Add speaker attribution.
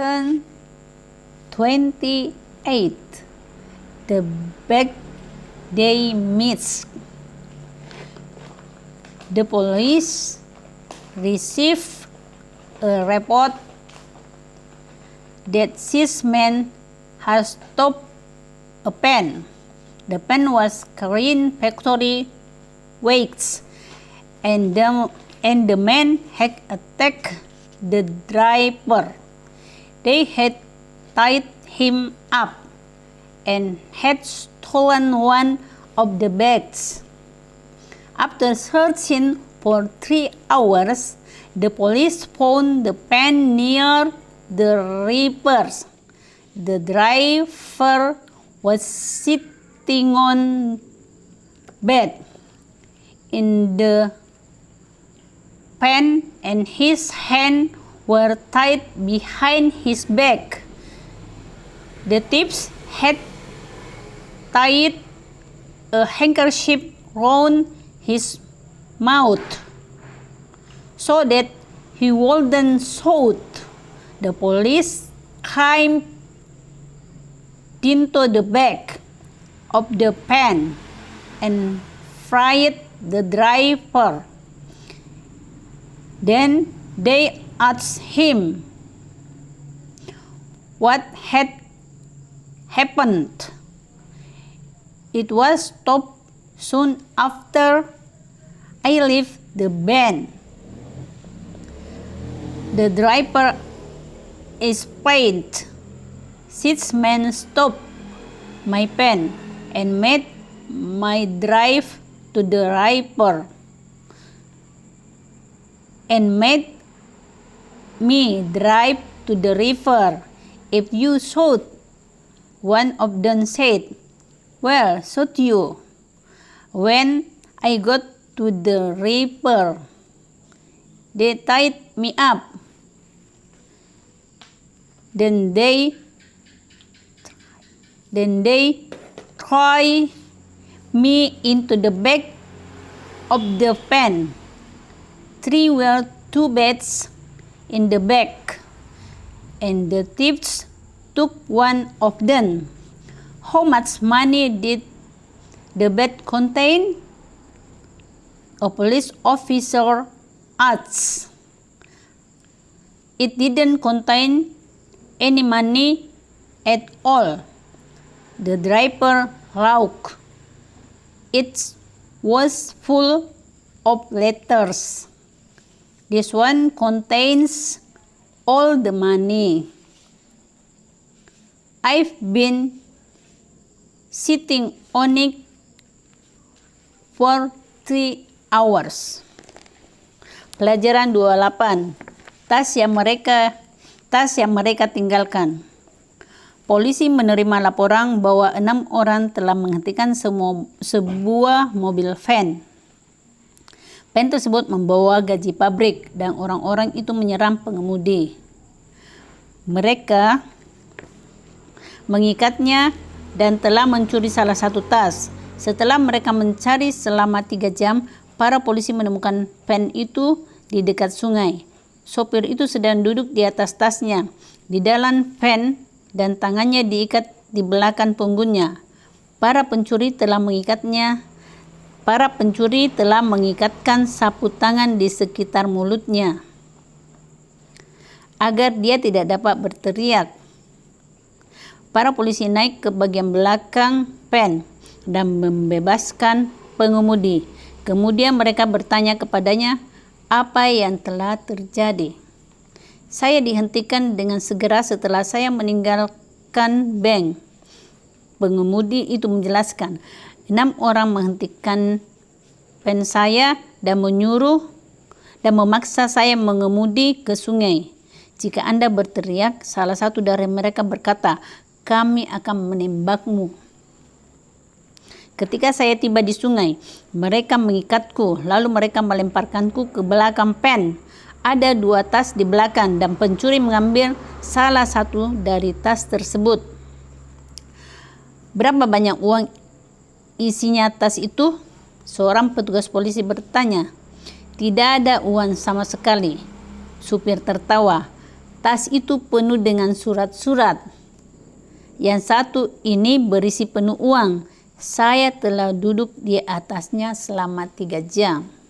Speaker 1: Lesson 28. The bag they missed. The police received a report that 6 men had stopped a pen. The pen was carrying factory waste, and the men had attacked the driver. They had tied him up and had stolen one of the bags. After searching for 3 hours, the police found the pen near the river. The driver was sitting on bed in the pen, and his hands were tied behind his back. The thieves had tied a handkerchief round his mouth so that he wouldn't shout. The police climbed into the back of the pen and freed the driver. Then they asked him what had happened. It was stopped soon after I left the van. The driver explained, 6 men stopped my pen and made my drive to the river and made me drive to the river. If you shoot, one of them said, well, shoot you. When I got to the river, they tied me up. Then they threw me into the back of the pen. 3 were 2 beds in the back, and the thieves took one of them. How much money did the bed contain? A police officer asked. It didn't contain any money at all, the driver laughed. It was full of letters. This one contains all the money. I've been sitting on it for 3 hours. Pelajaran 28. Tas yang mereka tinggalkan. Polisi menerima laporan bahwa 6 orang telah menghentikan sebuah mobil van. Van tersebut membawa gaji pabrik dan orang-orang itu menyerang pengemudi. Mereka mengikatnya dan telah mencuri salah satu tas. Setelah mereka mencari selama 3 jam, para polisi menemukan van itu di dekat sungai. Sopir itu sedang duduk di atas tasnya di dalam van dan tangannya diikat di belakang punggungnya. Para pencuri telah mengikatkan sapu tangan di sekitar mulutnya agar dia tidak dapat berteriak. Para polisi naik ke bagian belakang van dan membebaskan pengemudi. Kemudian mereka bertanya kepadanya apa yang telah terjadi. Saya dihentikan dengan segera setelah saya meninggalkan bank. Pengemudi itu menjelaskan. 6 orang menghentikan van saya dan memaksa saya mengemudi ke sungai. Jika Anda berteriak, salah satu dari mereka berkata, kami akan menembakmu. Ketika saya tiba di sungai, mereka mengikatku, lalu mereka melemparkanku ke belakang van. Ada 2 tas di belakang dan pencuri mengambil salah satu dari tas tersebut. Berapa banyak uang isinya tas itu? Seorang petugas polisi bertanya. Tidak ada uang sama sekali. Supir tertawa. Tas itu penuh dengan surat-surat. Yang satu ini berisi penuh uang. Saya telah duduk di atasnya selama 3 jam.